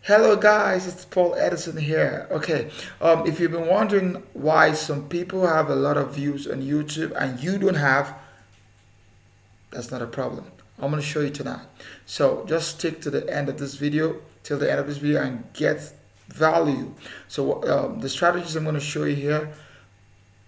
Hello guys, it's Paul Edison here. Okay, if you've been wondering why some people have a lot of views on YouTube and you don't have, that's not a problem. I'm going to show you tonight. So just stick to the end of this video, till the end of this video, and get value. So the strategies I'm going to show you here,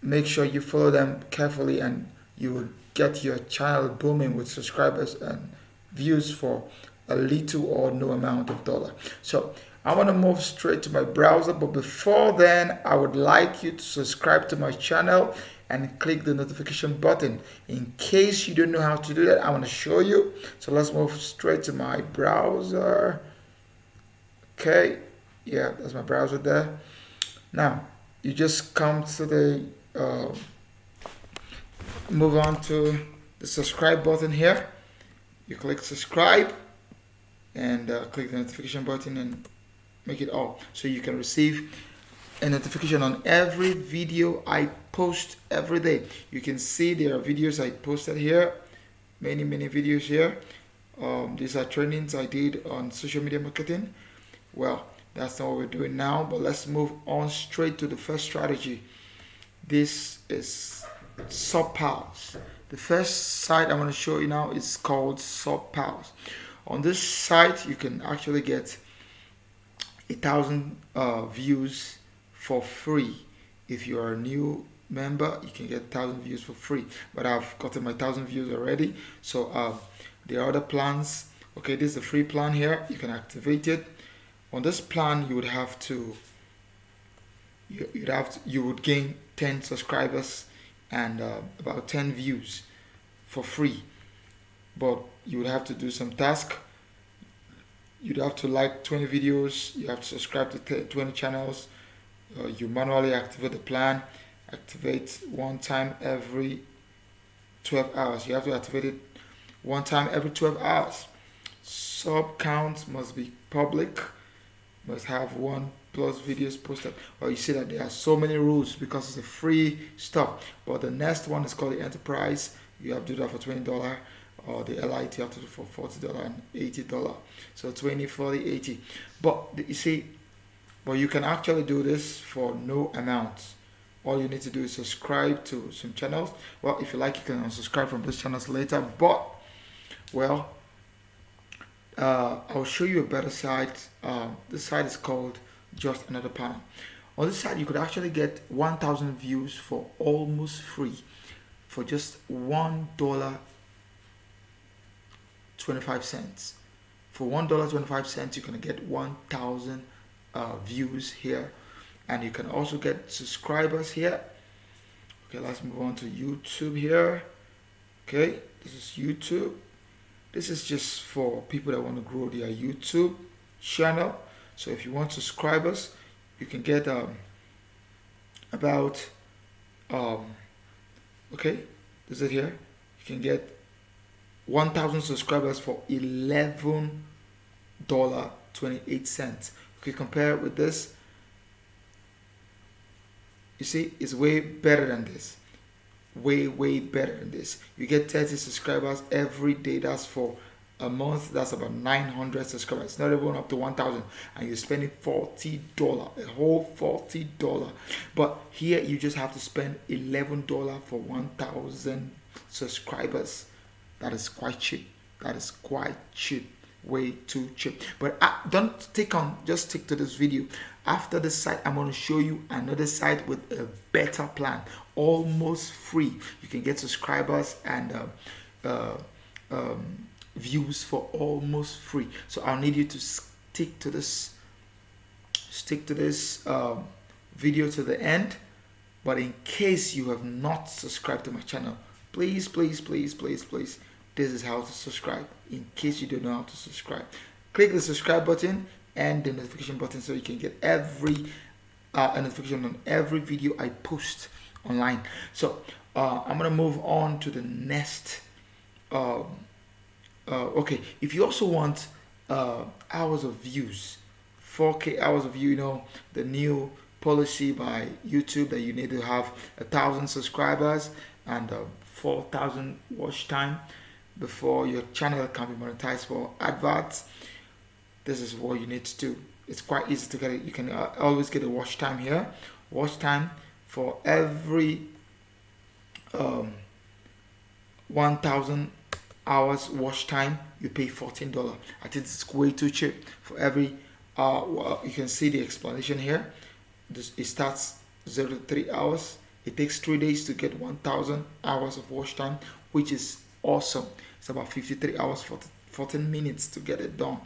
make sure you follow them carefully and you will get your channel booming with subscribers and views for a little or no amount of dollar. So I want to move straight to my browser, but before then I would like you to subscribe to my channel and click the notification button. In case you don't know how to do that, I want to show you. So let's move straight to my browser. Okay, yeah, that's my browser there. Now you just come to the move on to the subscribe button here. You click subscribe and click the notification button and make it all, so you can receive a notification on every video I post every day. You can see there are videos I posted here, many videos here. These are trainings I did on social media marketing. Well, that's not what we're doing now, but let's move on straight to the first strategy. This is SubPals. The first site I want to show you now is called SubPals. On this site, you can actually get 1,000 views for free. If you are a new member, you can get 1,000 views for free. But I've gotten my 1,000 views already. So there are other plans. Okay, this is the free plan here. You can activate it. On this plan, you would have to you would gain 10 subscribers and about 10 views for free. But you would have to do some task. You'd have to like 20 videos. You have to subscribe to 20 channels. You manually activate the plan. Activate one time every 12 hours. You have to activate it one time every 12 hours. Sub count must be public. Must have 1+ videos posted. Well, you see that there are so many rules because it's a free stuff. But the next one is called the enterprise. You have to do that for $20. Or the LIT you have to do for $40 and $80. So 20, 40, 80. But you see, but you can actually do this for no amount. All you need to do is subscribe to some channels. Well, if you like, you can unsubscribe from these channels later. But well, I'll show you a better site. This site is called Just Another Panel. On this site, you could actually get 1,000 views for almost free, for just $1.25. For $1.25, you can get 1,000 views here, and you can also get subscribers here. Okay, let's move on to YouTube here. Okay, this is YouTube. This is just for people that want to grow their YouTube channel. So if you want subscribers, you can get about okay, this is it here. You can get 1,000 subscribers for $11.28. Okay, compare it with this. You see, it's way better than this. Way better than this. You get 30 subscribers every day. That's for a month. That's about 900 subscribers. It's not even up to 1,000, and you're spending $40, a whole $40. But here you just have to spend $11 for 1,000 subscribers. That is quite cheap. That is quite cheap. Way too cheap. But don't take on, just stick to this video. After this site, I'm going to show you another site with a better plan, almost free. You can get subscribers and views for almost free. So I'll need you to stick to this video to the end. But in case you have not subscribed to my channel, please, this is how to subscribe. In case you don't know how to subscribe, click the subscribe button and the notification button so you can get every a notification on every video I post online. So I'm gonna move on to the next. Okay, if you also want hours of views, 4K hours of view, you know the new policy by YouTube that you need to have 1,000 subscribers and 4,000 watch time before your channel can be monetized for adverts. this is what you need to do. It's quite easy to get it. You can always get a watch time here. Watch time for every 1,000 hours watch time, you pay $14. I think it's way too cheap. For every well, you can see the explanation here. It starts 0 to 3 hours. It takes 3 days to get 1,000 hours of watch time, which is awesome. It's about 53 hours, 14 minutes to get it done.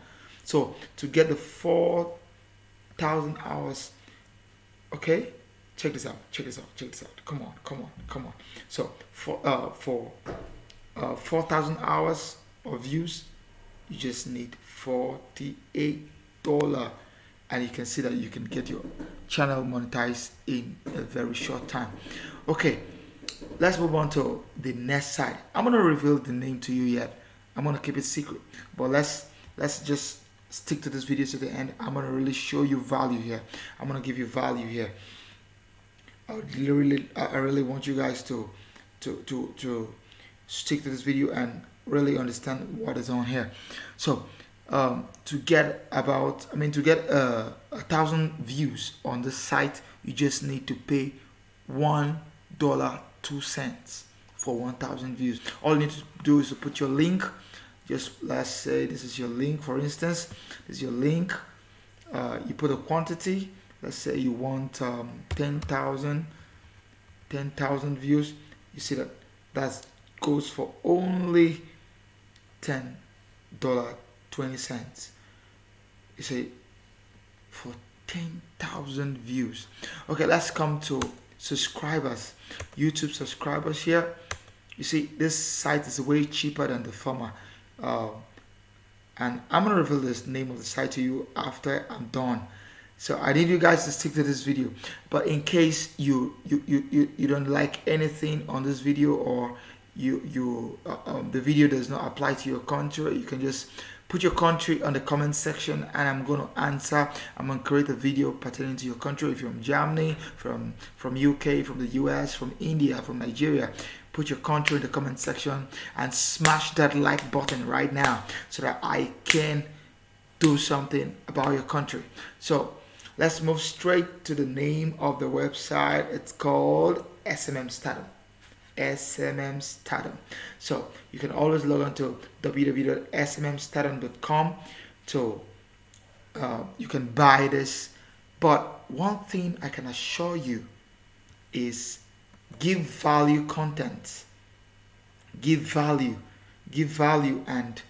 So to get the 4,000 hours, okay, check this out. Come on. So for 4,000 hours of views, you just need $48, and you can see that you can get your channel monetized in a very short time. Okay, let's move on to the next side. I'm gonna reveal the name to you yet. I'm gonna keep it secret, but let's just stick to this video to the end. I'm gonna really show you value here. I'm gonna give you value here. I really want you guys to stick to this video and really understand what is on here. So to get 1,000 views on the site, you just need to pay $1.02 for 1,000 views. All you need to do is to put your link. Just let's say this is your link, for instance. This is your link. You put a quantity. Let's say you want 10,000 views. You see that goes for only $10.20. You see, for 10,000 views. Okay, let's come to subscribers. YouTube subscribers here. You see, this site is way cheaper than the former. And I'm gonna reveal this name of the site to you after I'm done. So I need you guys to stick to this video. But in case you don't like anything on this video, or the video does not apply to your country, you can just put your country on the comment section, and I'm going to answer. I'm going to create a video pertaining to your country. If you're from Germany, from UK, from the US, from India, from Nigeria, put your country in the comment section and smash that like button right now so that I can do something about your country. So let's move straight to the name of the website. It's called SMM Stardom. SMM Stardom. So you can always log on to www.smmstardom.com. So you can buy this. But one thing I can assure you is give value content. Give value, and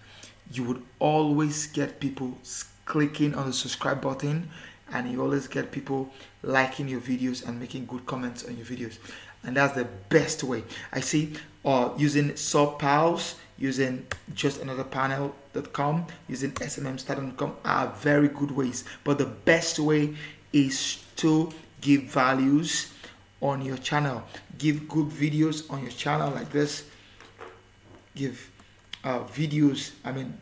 you would always get people clicking on the subscribe button, and you always get people liking your videos and making good comments on your videos. And that's the best way. I see using subpals, using justanotherpanel.com, using smmstardom.com are very good ways. But the best way is to give values on your channel. Give good videos on your channel like this. Give videos,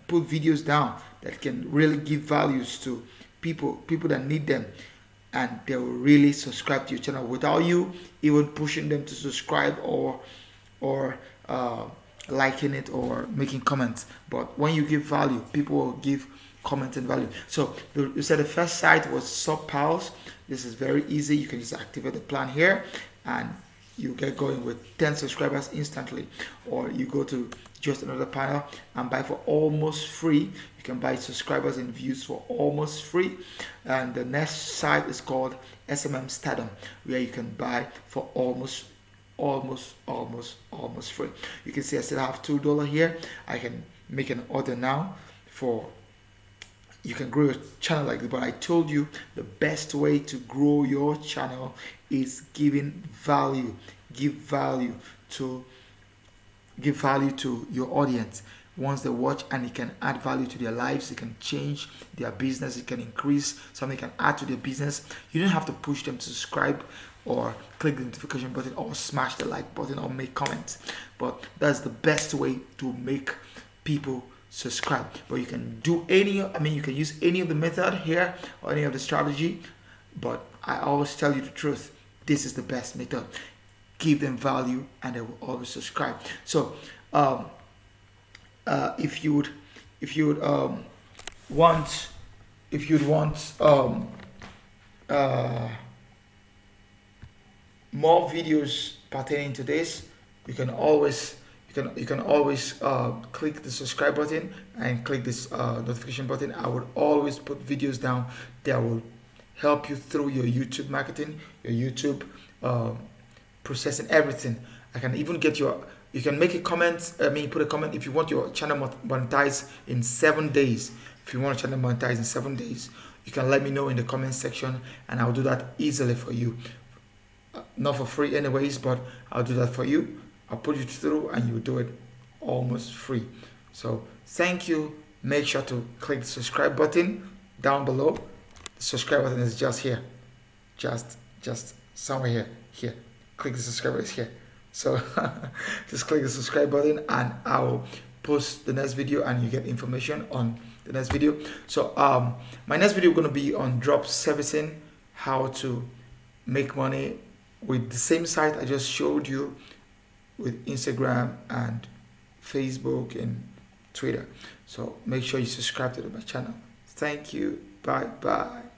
put videos down that can really give values to people that need them, and they will really subscribe to your channel without you even pushing them to subscribe or liking it or making comments. But when you give value, people will give comments and value. So you said the first site was subpals. This is very easy. You can just activate the plan here and you get going with 10 subscribers instantly. Or you go to Just Another Panel and buy for almost free. You can buy subscribers and views for almost free. And the next site is called SMM Stardom, where you can buy for almost free. You can see I still have $2 here. I can make an order now for. You can grow your channel like this, but I told you the best way to grow your channel is giving value. Give value to your audience. Once they watch and it can add value to their lives, it can change their business, it can increase something, can add to their business. You don't have to push them to subscribe or click the notification button or smash the like button or make comments. But that's the best way to make people subscribe. But you can do you can use any of the method here or any of the strategy, but I always tell you the truth. This is the best method. Give them value and they will always subscribe. So if you would want if you'd want uh, more videos pertaining to this, you can always click the subscribe button and click this notification button. I would always put videos down that will help you through your YouTube marketing, your YouTube processing, everything. I can even get you can make a comment, put a comment if you want your channel monetized in 7 days. If you want your channel monetized in 7 days, you can let me know in the comment section and I'll do that easily for you. Not for free anyways, but I'll do that for you. I'll put you through and you'll do it almost free. So thank you. Make sure to click the subscribe button down below. The subscribe button is just here. Just somewhere here. Click the subscribe button here. So just click the subscribe button and I'll post the next video and you get information on the next video. So my next video is going to be on drop servicing, how to make money with the same site I just showed you, with Instagram and Facebook and Twitter. So make sure you subscribe to my channel. Thank you. Bye.